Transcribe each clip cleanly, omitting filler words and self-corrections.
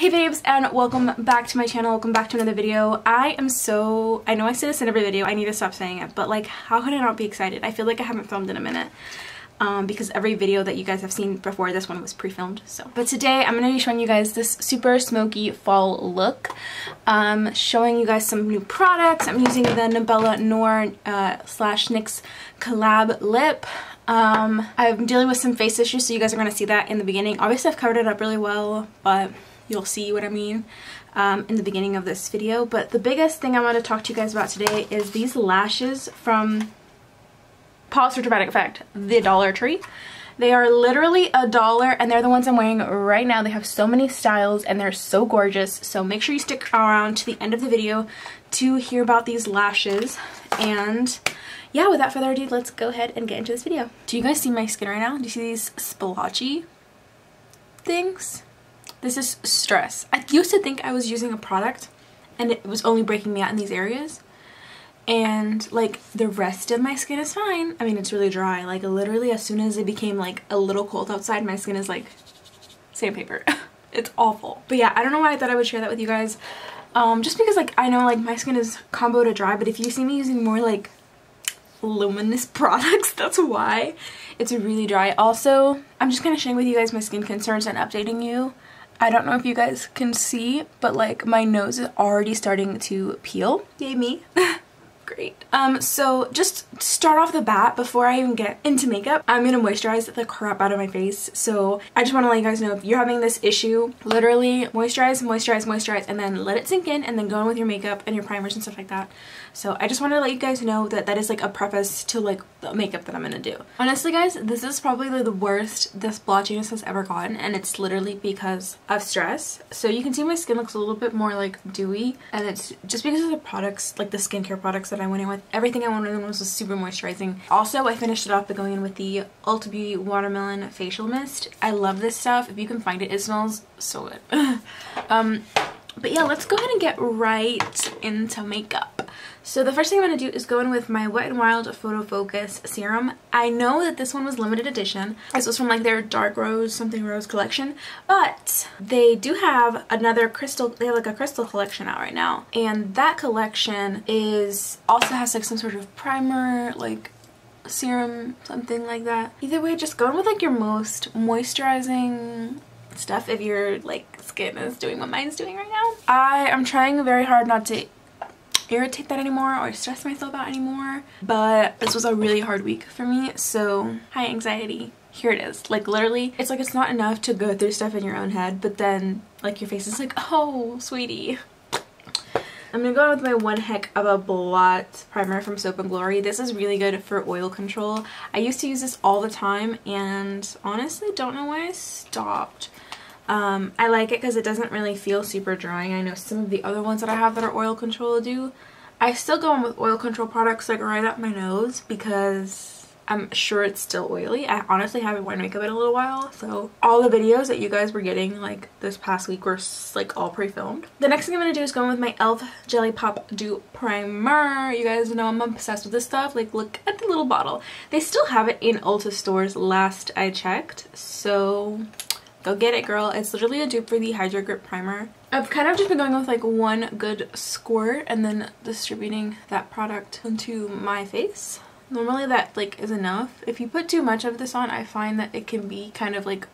Hey babes, and welcome back to my channel. Welcome back to another video. I know I say this in every video, I need to stop saying it, but like, how could I not be excited? I feel like I haven't filmed in a minute. Because every video that you guys have seen before this one was pre-filmed. But today I'm going to be showing you guys this super smoky fall look. Showing you guys some new products. I'm using the Nabela Noor / NYX Collab lip. I'm dealing with some face issues, so you guys are going to see that in the beginning. Obviously I've covered it up really well, but you'll see what I mean in the beginning of this video. But the biggest thing I want to talk to you guys about today is these lashes from Pause for Dramatic Effect, the Dollar Tree. They are literally $1 and they're the ones I'm wearing right now. They have so many styles and they're so gorgeous. So make sure you stick around to the end of the video to hear about these lashes. And yeah, without further ado, let's go ahead and get into this video. Do you guys see my skin right now? Do you see these splotchy things? This is stress. I used to think I was using a product and it was only breaking me out in these areas. And like the rest of my skin is fine. I mean, it's really dry. Like literally as soon as it became like a little cold outside, my skin is like sandpaper. It's awful. But yeah, I don't know why I thought I would share that with you guys. Just because like I know like my skin is combo to dry, but if you see me using more like luminous products, that's why it's really dry. Also, I'm just kind of sharing with you guys my skin concerns and updating you. I don't know if you guys can see, but like my nose is already starting to peel. Yay me. Great. So just to start off the bat, before I even get into makeup, I'm gonna moisturize the crap out of my face. So I just want to let you guys know, if you're having this issue, literally moisturize, moisturize, moisturize, and then let it sink in, and then go in with your makeup and your primers and stuff like that. So I just wanted to let you guys know that that is like a preface to like the makeup that I'm gonna do. Honestly guys, this is probably the worst this blotchiness has ever gotten, and it's literally because of stress. So you can see my skin looks a little bit more like dewy, and it's just because of the products, like the skincare products that I went in with. Everything I went in was super moisturizing. Also, I finished it off by going in with the Ulta Beauty Watermelon Facial Mist. I love this stuff. If you can find it, it smells so good. But yeah, let's go ahead and get right into makeup. So the first thing I'm going to do is go in with my Wet n Wild Photo Focus Serum. I know that this one was limited edition. This was from like their Dark Rose something rose collection, but they do have another crystal, they have like a crystal collection out right now. And that collection also has like some sort of primer, like serum, something like that. Either way, just go in with like your most moisturizing stuff if your like skin is doing what mine's doing right now. I am trying very hard not to irritate that anymore or stress myself out anymore, but this was a really hard week for me, so high anxiety, here it is. Like literally, it's like it's not enough to go through stuff in your own head, but then like your face is like, oh sweetie. I'm gonna go with my One Heck of a Blot primer from Soap and Glory. This is really good for oil control. I used to use this all the time and honestly don't know why I stopped. I like it because it doesn't really feel super drying. I know some of the other ones that I have that are oil control do. I still go in with oil control products like right up my nose because I'm sure it's still oily. I honestly haven't worn makeup in a little while, so all the videos that you guys were getting like this past week were like all pre-filmed. The next thing I'm going to do is go in with my e.l.f. Jelly Pop Dew Primer. You guys know I'm obsessed with this stuff. Like look at the little bottle. They still have it in Ulta stores last I checked, so go get it, girl. It's literally a dupe for the Hydro Grip Primer. I've kind of just been going with like one good squirt and then distributing that product onto my face. Normally that like is enough. If you put too much of this on, I find that it can be kind of like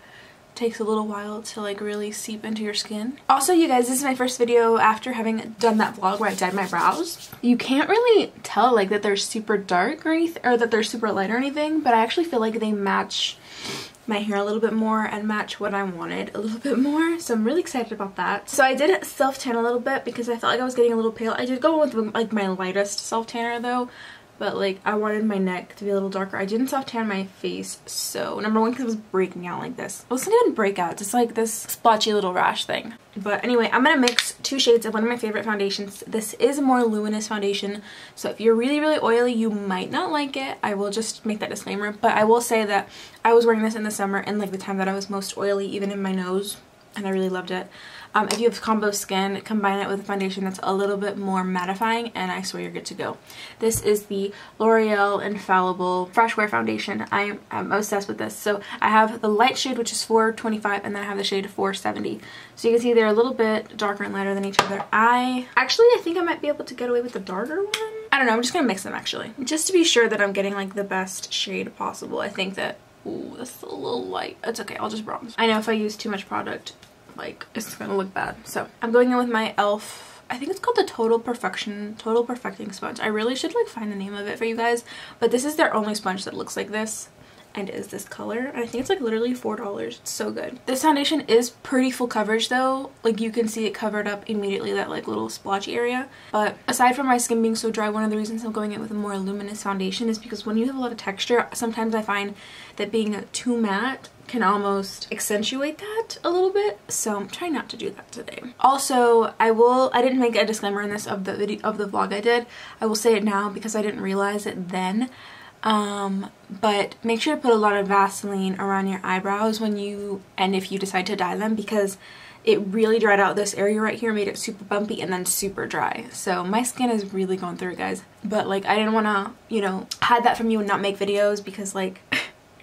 takes a little while to like really seep into your skin. Also, you guys, this is my first video after having done that vlog where I dyed my brows. You can't really tell like that they're super dark or anything, or that they're super light or anything, but I actually feel like they match my hair a little bit more and match what I wanted a little bit more, so I'm really excited about that. So I did self tan a little bit because I felt like I was getting a little pale. I did go with like my lightest self tanner though, but like I wanted my neck to be a little darker. I didn't self tan my face, so number one, because it was breaking out like this. It wasn't even breakouts, it's like this splotchy little rash thing. But anyway, I'm gonna mix two shades of one of my favorite foundations. This is a more luminous foundation, so if you're really oily, you might not like it. I will just make that disclaimer, but I will say that I was wearing this in the summer and like the time that I was most oily, even in my nose. and I really loved it. If you have combo skin, combine it with a foundation that's a little bit more mattifying and I swear you're good to go. This is the L'Oreal Infallible Fresh Wear Foundation. I am obsessed with this. So I have the light shade, which is 425, and then I have the shade 470. So you can see they're a little bit darker and lighter than each other. I think I might be able to get away with the darker one. I don't know, I'm just gonna mix them actually. Just to be sure that I'm getting like the best shade possible. I think that, ooh, that's a little light. It's okay, I'll just bronze. I know if I use too much product, like it's gonna look bad. So I'm going in with my e.l.f. I think it's called the Total Perfecting Sponge. I really should like find the name of it for you guys, but this is their only sponge that looks like this and is this color. I think it's like literally $4. It's so good. This foundation is pretty full coverage though. Like you can see it covered up immediately, that like little splotchy area. But aside from my skin being so dry, one of the reasons I'm going in with a more luminous foundation is because when you have a lot of texture, sometimes I find that being too matte can almost accentuate that a little bit, so I'm trying not to do that today. Also, I didn't make a disclaimer in this of the vlog I did. I will say it now because I didn't realize it then. But make sure to put a lot of Vaseline around your eyebrows if you decide to dye them, because it really dried out this area right here, made it super bumpy and then super dry. So my skin is really going through it, guys. But like I didn't want to, you know, hide that from you and not make videos because like,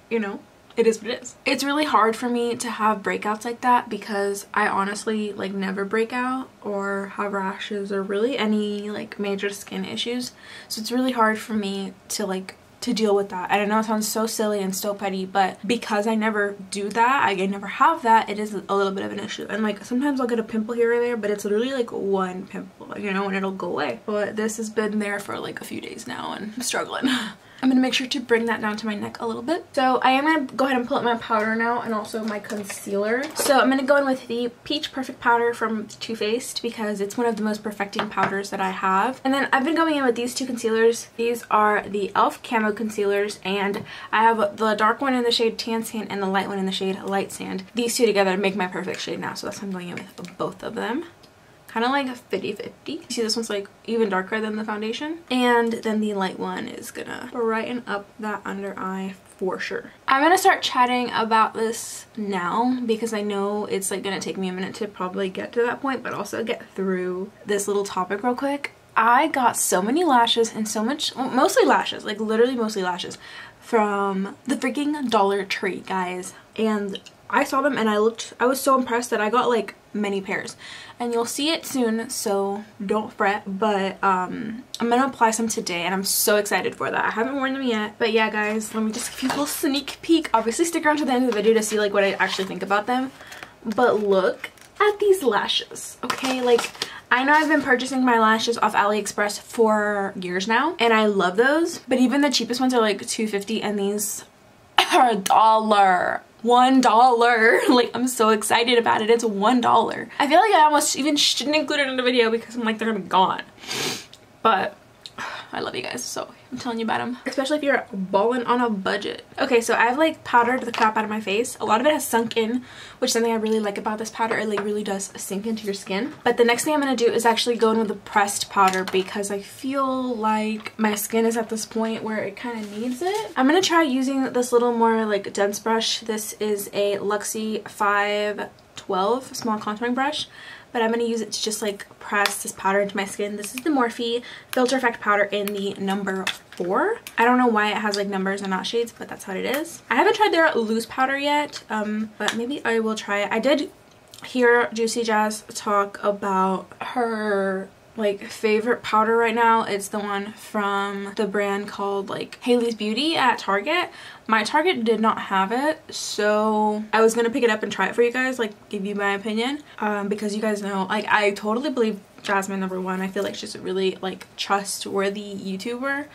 you know, it is what it is. It's really hard for me to have breakouts like that because I honestly like never break out or have rashes or really any like major skin issues. So it's really hard for me to deal with that. And I know it sounds so silly and so petty, but because I never do that, I never have that, it is a little bit of an issue. And like sometimes I'll get a pimple here or there, but it's literally like one pimple, you know, and it'll go away. But this has been there for like a few days now and I'm struggling. I'm going to make sure to bring that down to my neck a little bit. So I am going to go ahead and pull up my powder now and also my concealer. So I'm going to go in with the Peach Perfect Powder from Too Faced because it's one of the most perfecting powders that I have. And then I've been going in with these two concealers. These are the e.l.f. Camo Concealers, and I have the dark one in the shade Tan Sand and the light one in the shade Light Sand. These two together make my perfect shade now, so that's why I'm going in with both of them. Kind of like a 50-50. You see this one's like even darker than the foundation. And then the light one is gonna brighten up that under eye for sure. I'm gonna start chatting about this now because I know it's like gonna take me a minute to probably get to that point, but also get through this little topic real quick. I got so many lashes and so much, mostly lashes, like literally mostly lashes from the freaking Dollar Tree, guys. And I saw them and I was so impressed that I got like many pairs, and you'll see it soon, so don't fret. But I'm gonna apply some today and I'm so excited for that. I haven't worn them yet, but yeah guys, let me just give you a little sneak peek. Obviously stick around to the end of the video to see like what I actually think about them, but look at these lashes, okay? Like I know I've been purchasing my lashes off AliExpress for years now and I love those, but even the cheapest ones are like $2.50 and these are $1. $1. Like I'm so excited about it. It's $1. I feel like I almost even shouldn't include it in the video because I'm like they're gonna be gone, but I love you guys, so I'm telling you about them, especially if you're balling on a budget. Okay, so I've like powdered the crap out of my face. A lot of it has sunk in, which is something I really like about this powder. It like really does sink into your skin. But the next thing I'm gonna do is actually go in with a pressed powder because I feel like my skin is at this point where it kind of needs it. I'm gonna try using this little more like dense brush. This is a Luxie 512 small contouring brush, but I'm going to use it to just like press this powder into my skin. This is the Morphe Filter Effect powder in the number 4. I don't know why it has like numbers and not shades, but that's what it is. I haven't tried their loose powder yet, but maybe I will try it. I did hear Juicy Jazz talk about her like favorite powder right now. It's the one from the brand called like Haley's Beauty at Target. My Target did not have it, so I was gonna pick it up and try it for you guys, like give you my opinion, because you guys know like I totally believe Jasmine #1. I feel like she's a really like trustworthy YouTuber,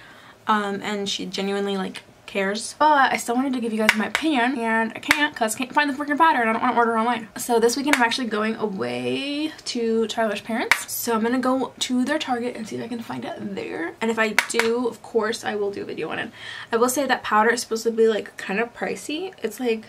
and she genuinely like cares. But I still wanted to give you guys my opinion and I can't because I can't find the freaking powder and I don't want to order online. So this weekend I'm actually going away to Tyler's parents, so I'm gonna go to their Target and see if I can find it there, and if I do, of course I will do a video on it. I will say that powder is supposed to be like kind of pricey. It's like,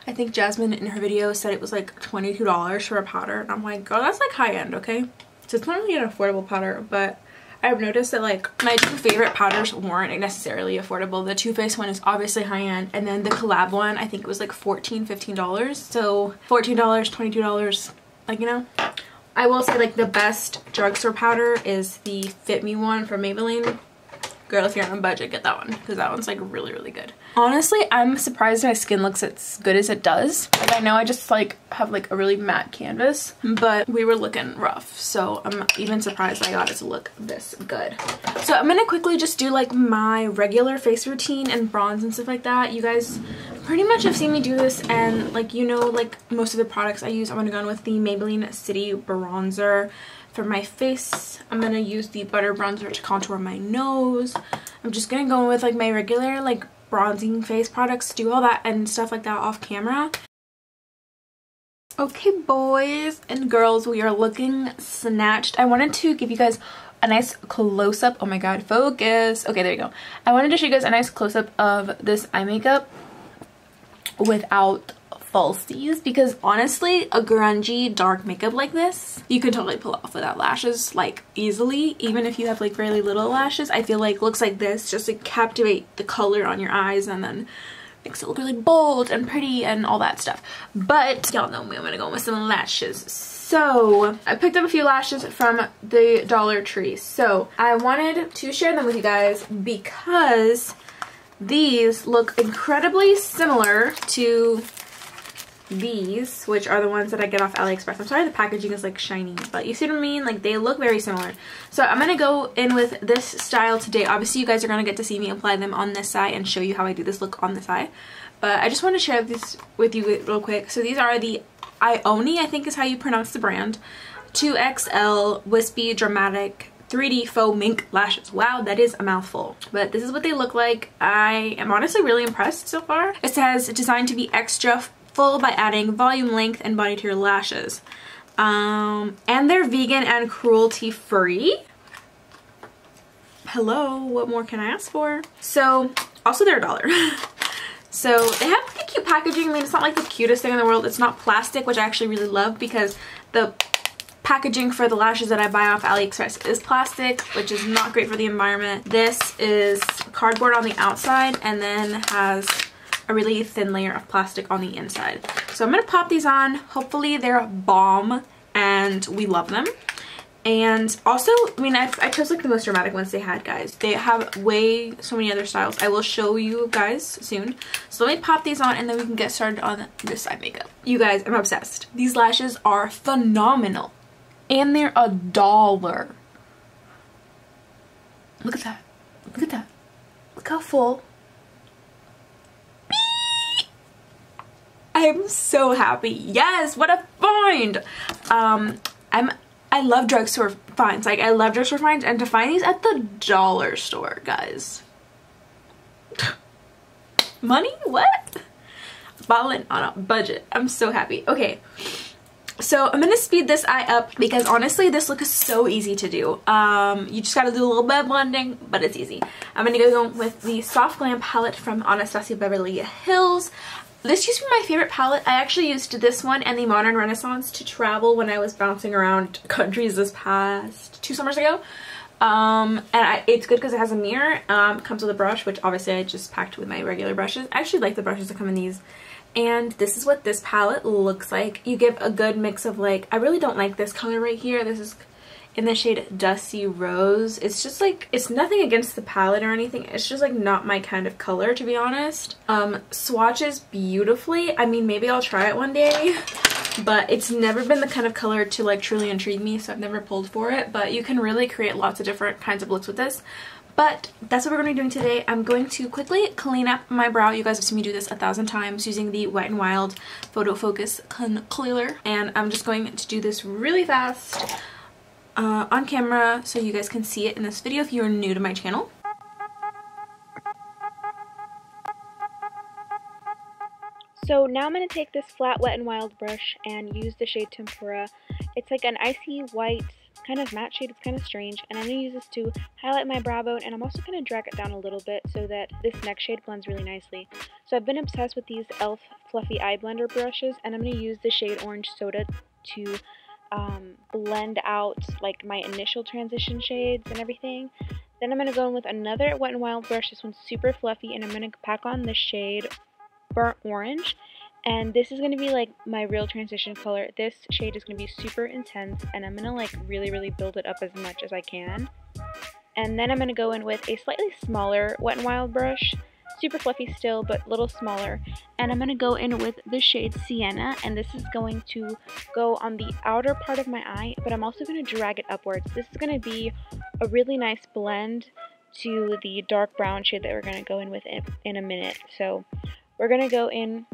I think Jasmine in her video said it was like $22 for a powder, and I'm like, girl, that's like high end, okay? So it's not really an affordable powder, but I've noticed that like my two favorite powders weren't necessarily affordable. The Too Faced one is obviously high-end, and then the Collab one, I think it was like $14–15. So $14, $22, like, you know. I will say like the best drugstore powder is the Fit Me one from Maybelline. Girl, if you're on a budget, get that one, because that one's like really, really good. Honestly, I'm surprised my skin looks as good as it does. Like, I know I just like have like a really matte canvas, but we were looking rough, so I'm even surprised I got it to look this good. So I'm gonna quickly just do like my regular face routine and bronze and stuff like that. You guys pretty much have seen me do this, and like, you know, like most of the products I use, I'm gonna go in with the Maybelline City Bronzer. For my face, I'm gonna use the butter bronzer to contour my nose. I'm just gonna go in with like my regular like bronzing face products, do all that and stuff like that off camera. Okay, boys and girls, we are looking snatched. I wanted to give you guys a nice close-up. Oh my god, focus. Okay, there you go. I wanted to show you guys a nice close-up of this eye makeup without falsies, because honestly, a grungy dark makeup like this you can totally pull off without lashes, like easily. Even if you have like really little lashes, I feel like looks like this just to captivate the color on your eyes and then makes it look really bold and pretty and all that stuff. But y'all know me, I'm gonna go with some lashes. So I picked up a few lashes from the Dollar Tree, so I wanted to share them with you guys because these look incredibly similar to these, which are the ones that I get off AliExpress. I'm sorry the packaging is like shiny, but you see what I mean? Like, they look very similar. So I'm gonna go in with this style today. Obviously you guys are gonna get to see me apply them on this eye and show you how I do this look on this eye, but I just want to share this with you real quick. So these are the Ioni, I think is how you pronounce the brand, 2XL Wispy Dramatic 3D Faux Mink lashes. Wow, that is a mouthful, but this is what they look like. I am honestly really impressed so far. It says designed to be extra full by adding volume, length, and body to your lashes. And they're vegan and cruelty free. Hello, what more can I ask for? So also they're $1. So they have pretty cute packaging. I mean, it's not like the cutest thing in the world. It's not plastic, which I actually really love, because the packaging for the lashes that I buy off AliExpress is plastic, which is not great for the environment. This is cardboard on the outside and then has a really thin layer of plastic on the inside. So I'm gonna pop these on. Hopefully they're bomb and we love them. And also, I mean, I chose like the most dramatic ones they had, guys. They have so many other styles. I will show you guys soon. So let me pop these on and then we can get started on this eye makeup. You guys, I'm obsessed. These lashes are phenomenal. And they're $1. Look at that. Look at that. Look how full. I'm so happy. Yes, what a find. I love drugstore finds. Like, I love drugstore finds, and to find these at the dollar store, guys. Money? What? Balling on a budget. I'm so happy. Okay. So I'm gonna speed this eye up because honestly this look is so easy to do. You just gotta do a little bit of blending, but it's easy. I'm gonna go with the Soft Glam palette from Anastasia Beverly Hills. This used to be my favorite palette. I actually used this one and the Modern Renaissance to travel when I was bouncing around countries this past 2 summers ago. It's good because it has a mirror. Comes with a brush, which obviously I just packed with my regular brushes. I actually like the brushes that come in these. And this is what this palette looks like. You give a good mix of like, I really don't like this color right here. This is in the shade Dusty Rose. It's just like, it's nothing against the palette or anything. It's just like not my kind of color, to be honest. Swatches beautifully. I mean, maybe I'll try it one day, but it's never been the kind of color to like truly intrigue me, so I've never pulled for it. But you can really create lots of different kinds of looks with this. But that's what we're going to be doing today. I'm going to quickly clean up my brow. You guys have seen me do this 1,000 times using the Wet n Wild Photo Focus Concealer. And I'm just going to do this really fast on camera so you guys can see it in this video if you're new to my channel. So now I'm going to take this flat Wet n Wild brush and use the shade Tempura. It's like an icy white kind of matte shade. It's kind of strange, and I'm going to use this to highlight my brow bone, and I'm also going to drag it down a little bit so that this next shade blends really nicely. So I've been obsessed with these e.l.f. fluffy eye blender brushes, and I'm going to use the shade Orange Soda to blend out like my initial transition shades and everything. Then I'm going to go in with another Wet n Wild brush. This one's super fluffy, and I'm going to pack on the shade Burnt Orange. And this is going to be like my real transition color. This shade is going to be super intense, and I'm going to like really build it up as much as I can. And then I'm going to go in with a slightly smaller Wet n Wild brush. Super fluffy still, but a little smaller. And I'm going to go in with the shade Sienna, and this is going to go on the outer part of my eye, but I'm also going to drag it upwards. This is going to be a really nice blend to the dark brown shade that we're going to go in with in a minute. So we're going to go in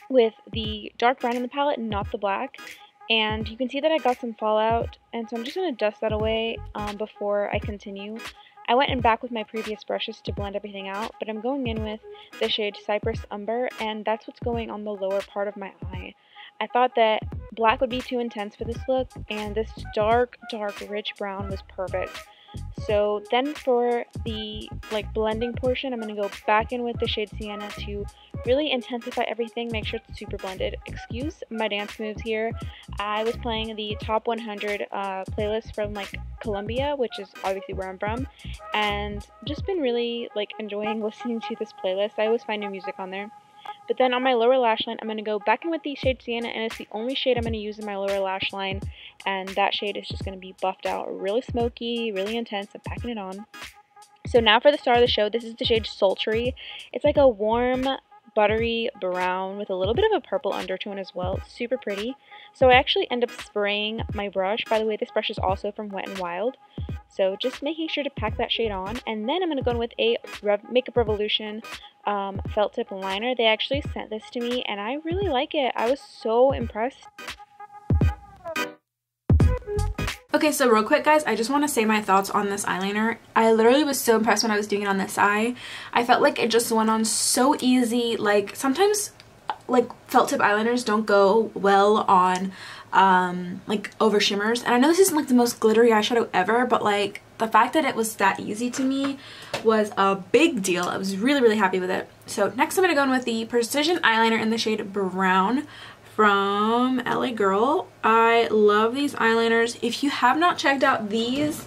with the dark brown in the palette, not the black. And you can see that I got some fallout, and so I'm just going to dust that away before I continue. I went in back with my previous brushes to blend everything out, but I'm going in with the shade Cypress Umber, and that's what's going on the lower part of my eye. I thought that black would be too intense for this look, and this dark, rich brown was perfect. So then for the like blending portion, I'm going to go back in with the shade Sienna to really intensify everything, make sure it's super blended. Excuse my dance moves here. I was playing the top 100 playlist from like Colombia, which is obviously where I'm from, and just been really like enjoying listening to this playlist. I always find new music on there. But then on my lower lash line, I'm going to go back in with the shade Sienna, and it's the only shade I'm going to use in my lower lash line, and that shade is just going to be buffed out, really smoky, really intense. I'm packing it on. So now for the star of the show, this is the shade Sultry. It's like a warm, buttery brown with a little bit of a purple undertone as well. It's super pretty. So I actually end up spraying my brush. By the way, this brush is also from Wet n Wild. So just making sure to pack that shade on. And then I'm going to go in with a Makeup Revolution felt tip liner. They actually sent this to me, and I really like it. I was so impressed. Okay, so real quick guys, I just want to say my thoughts on this eyeliner. I literally was so impressed when I was doing it on this eye. I felt like it just went on so easy. Like sometimes like felt tip eyeliners don't go well on like over shimmers, and I know this isn't like the most glittery eyeshadow ever, but like the fact that it was that easy to me was a big deal. I was really happy with it. So next I'm going to go in with the Precision eyeliner in the shade Brown from LA Girl. I love these eyeliners. If you have not checked out these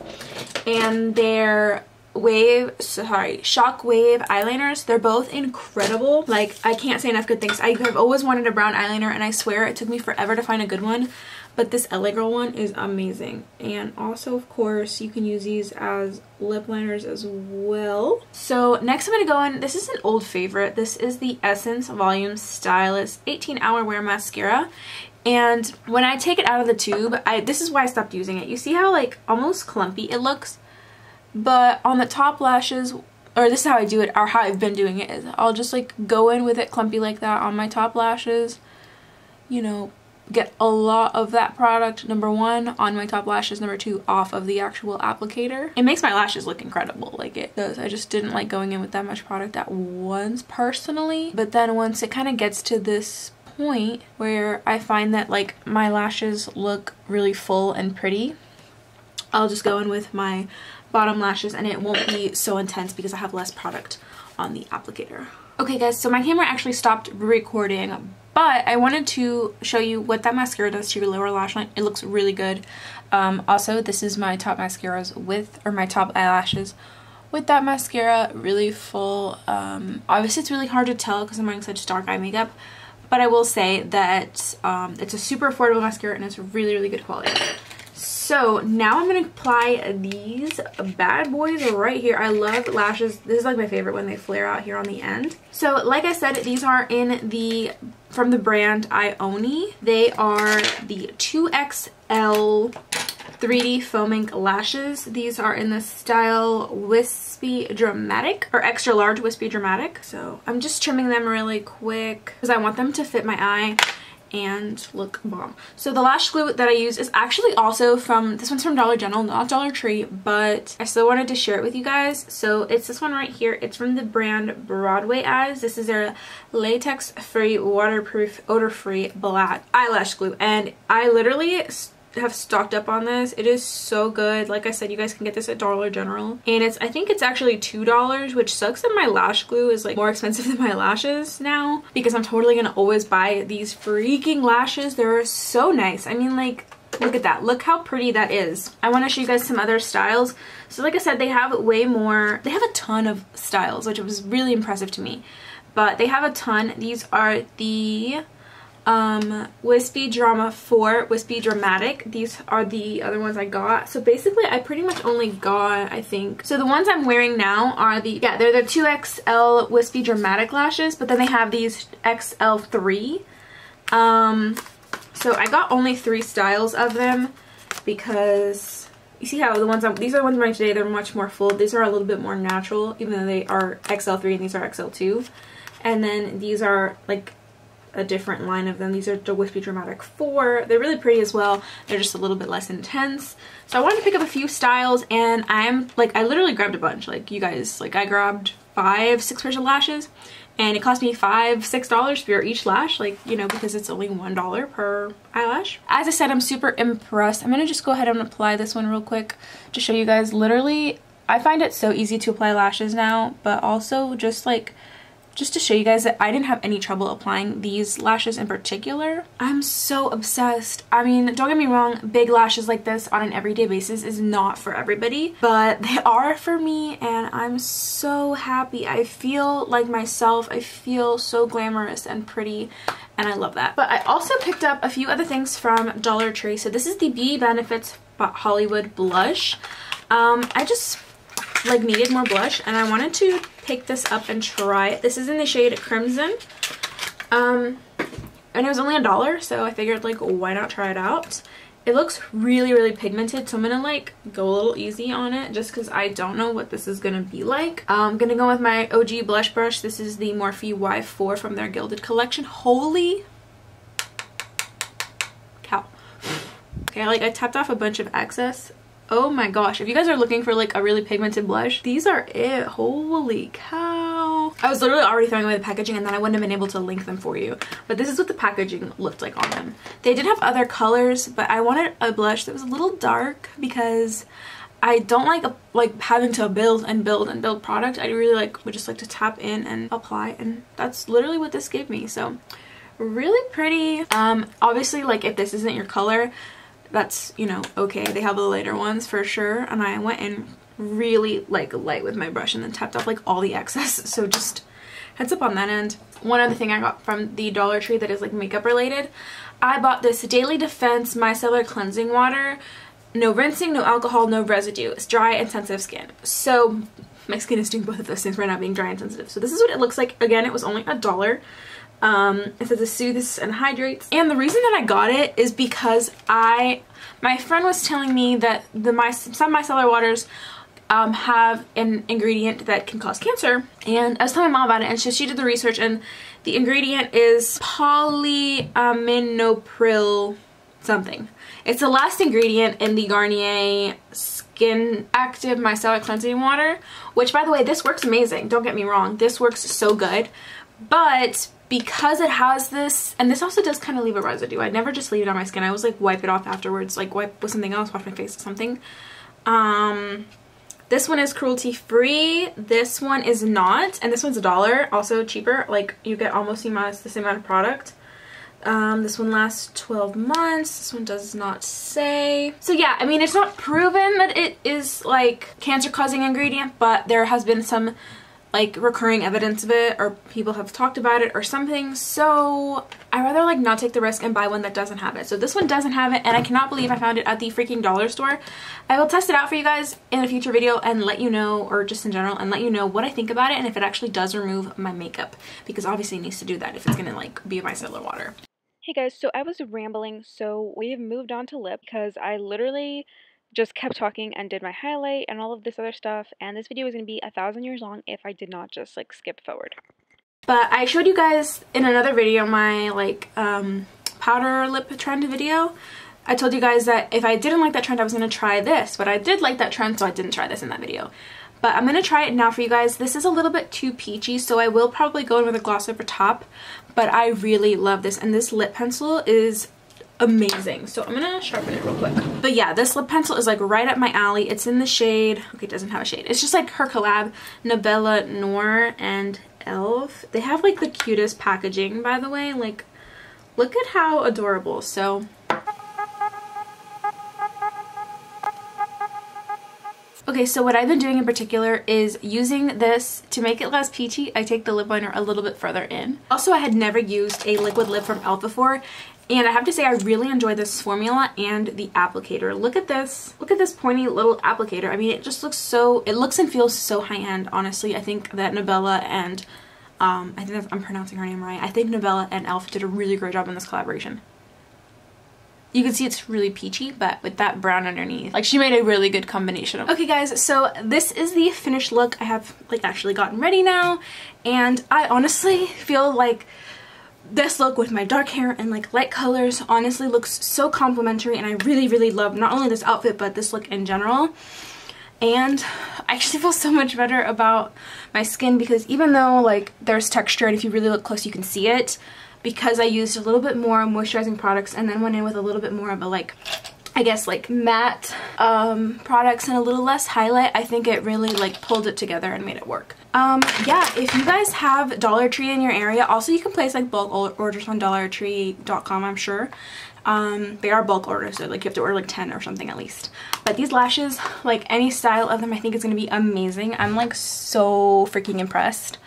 and their Shockwave eyeliners, they're both incredible. Like, I can't say enough good things. I have always wanted a brown eyeliner, and I swear it took me forever to find a good one, but this LA Girl one is amazing. And also, of course, you can use these as lip liners as well. So next I'm going to go in, this is an old favorite. This is the Essence Volume Stylist 18-Hour Wear Mascara. And when I take it out of the tube, this is why I stopped using it. You see how like almost clumpy it looks? But on the top lashes, or this is how I do it, or how I've been doing it, is I'll just like go in with it clumpy like that on my top lashes, you know, get a lot of that product, number one, on my top lashes, number two, off of the actual applicator. It makes my lashes look incredible, like it does. I just didn't like going in with that much product at once personally, but then once it kind of gets to this point where I find that like my lashes look really full and pretty, I'll just go in with my bottom lashes, and it won't be so intense because I have less product on the applicator. Okay guys, so my camera actually stopped recording, but I wanted to show you what that mascara does to your lower lash line. It looks really good. Also, this is my top mascaras with, or my top eyelashes with that mascara, really full. Obviously it's really hard to tell because I'm wearing such dark eye makeup, but I will say that it's a super affordable mascara, and it's really good quality. So now I'm going to apply these bad boys right here. I love lashes. This is like my favorite when they flare out here on the end. So like I said, these are from the brand Ioni. They are the 2XL 3D Foaming lashes. These are in the style Wispy Dramatic, or extra large Wispy Dramatic. So I'm just trimming them really quick because I want them to fit my eye and look bomb. So the lash glue that I use is actually also from, this one's from Dollar General, not Dollar Tree, but I still wanted to share it with you guys. So it's this one right here. It's from the brand Broadway Eyes. This is their latex-free, waterproof, odor-free black eyelash glue, and I literally have stocked up on this. It is so good. Like I said, you guys can get this at Dollar General, and I think it's actually $2, which sucks that my lash glue is like more expensive than my lashes now, because I'm totally gonna always buy these freaking lashes. They're so nice. I mean, like, Look at that. Look how pretty that is. I want to show you guys some other styles. So like I said, they have way more, they have a ton of styles, which was really impressive to me. But they have a ton. These are the Wispy Drama 4, Wispy Dramatic. These are the other ones I got. So basically I pretty much only got, I think, so the ones I'm wearing now are the, yeah, they're the 2XL Wispy Dramatic lashes, but then they have these XL3. So I got only 3 styles of them because you see how the ones these are the ones I'm wearing today, they're much more full. These are a little bit more natural, even though they are XL3 and these are XL2. And then these are like a different line of them. These are the Wispy Dramatic 4. They're really pretty as well. They're just a little bit less intense. So I wanted to pick up a few styles, and I literally grabbed a bunch. Like, you guys, like, I grabbed 5-6 pairs of lashes, and it cost me $5-6 for each lash, like, you know, because it's only $1 per eyelash. As I said, I'm super impressed. I'm gonna just go ahead and apply this one real quick to show you guys. Literally, I find it so easy to apply lashes now, but also just to show you guys that I didn't have any trouble applying these lashes in particular. I'm so obsessed. I mean, don't get me wrong, big lashes like this on an everyday basis is not for everybody, but they are for me, and I'm so happy. I feel like myself. I feel so glamorous and pretty, and I love that. But I also picked up a few other things from Dollar Tree. So this is the Beauty Benefits Hollywood blush. I just like needed more blush, and I wanted to pick this up and try it. This is in the shade Crimson, and it was only $1, so I figured, like, why not try it out. It looks really, really pigmented, so I'm gonna like go a little easy on it just because I don't know what this is gonna be like. I'm gonna go with my OG blush brush. This is the Morphe Y4 from their Gilded collection. Holy cow. Okay, like, I tapped off a bunch of excess. Oh my gosh, if you guys are looking for like a really pigmented blush, these are it. Holy cow. I was literally already throwing away the packaging, and then I wouldn't have been able to link them for you. But this is what the packaging looked like on them. They did have other colors, but I wanted a blush that was a little dark because I don't like having to build and build and build product. I really would just like to tap in and apply, and that's literally what this gave me. So really pretty. Obviously, like, if this isn't your color, that's, you know, okay. They have the lighter ones for sure, and I went in really like light with my brush and then tapped off like all the excess, so just heads up on that end. One other thing I got from the Dollar Tree that is like makeup related, I bought this Daily Defense Micellar cleansing water. No rinsing, no alcohol, no residue. It's dry and sensitive skin. So my skin is doing both of those things right now, being dry and sensitive. So this is what it looks like. Again, it was only $1. It says it soothes and hydrates. And the reason that I got it is because my friend was telling me that some micellar waters have an ingredient that can cause cancer. And I was telling my mom about it, and she did the research, and the ingredient is polyaminopril something. It's the last ingredient in the Garnier Skin Active Micellar Cleansing Water, which, by the way, this works amazing. Don't get me wrong. This works so good. But because it has this, and this also does kind of leave a residue. I never just leave it on my skin. I always like wipe it off afterwards, like wipe with something else, wash my face with something. This one is cruelty free. This one is not, and this one's $1, also cheaper. Like, you get almost the same amount of product. This one lasts 12 months. This one does not say. So yeah, I mean, it's not proven that it is like cancer causing ingredient, but there has been some like recurring evidence of it, or people have talked about it or something. So I rather like not take the risk and buy one that doesn't have it. So this one doesn't have it, and I cannot believe I found it at the freaking dollar store. I will test it out for you guys in a future video and let you know, or just in general, and let you know what I think about it and if it actually does remove my makeup, because obviously it needs to do that if it's gonna like be a micellar water. Hey guys, so I was rambling, so we've moved on to lip because I literally just kept talking and did my highlight and all of this other stuff, and this video was going to be 1,000 years long if I did not just like skip forward. But I showed you guys in another video my like powder lip trend video. I told you guys that if I didn't like that trend I was going to try this, but I did like that trend, so I didn't try this in that video. But I'm going to try it now for you guys. This is a little bit too peachy, so I will probably go in with a gloss over top, but I really love this, and this lip pencil is amazing. So I'm gonna sharpen it real quick. But yeah, this lip pencil is like right up my alley. It's in the shade, okay, it doesn't have a shade. It's just like her collab, Nabela, Noor, and e.l.f. They have like the cutest packaging, by the way. Like, look at how adorable. So Okay, so what I've been doing in particular is using this to make it less peachy. I take the lip liner a little bit further in. Also, I had never used a liquid lip from e.l.f. before, and I have to say I really enjoy this formula and the applicator. Look at this. Look at this pointy little applicator. I mean, it just looks so, it looks and feels so high-end, honestly. I think that Nabela and, I think that's, I'm pronouncing her name right. I think Nabela and e.l.f. did a really great job in this collaboration. You can see it's really peachy, but with that brown underneath. Like, she made a really good combination of. Okay guys, so this is the finished look. I have like actually gotten ready now, and I honestly feel like this look with my dark hair and like light colors honestly looks so complimentary, and I really love not only this outfit but this look in general. And I actually feel so much better about my skin, because even though like there's texture and if you really look close you can see it, because I used a little bit more moisturizing products and then went in with a little bit more of a like, I guess like matte products and a little less highlight, I think it really like pulled it together and made it work. Yeah, if you guys have Dollar Tree in your area, also you can place like bulk orders on dollartree.com, I'm sure. They are bulk orders, so like you have to order like 10 or something at least. But these lashes, like any style of them, I think is going to be amazing. I'm like so freaking impressed.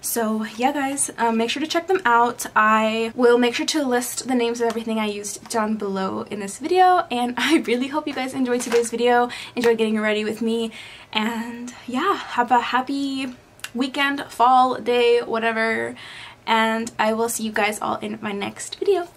So yeah guys, make sure to check them out. I will make sure to list the names of everything I used down below in this video, and I really hope you guys enjoyed today's video, enjoyed getting ready with me, and yeah, have a happy weekend, fall, day, whatever, and I will see you guys all in my next video.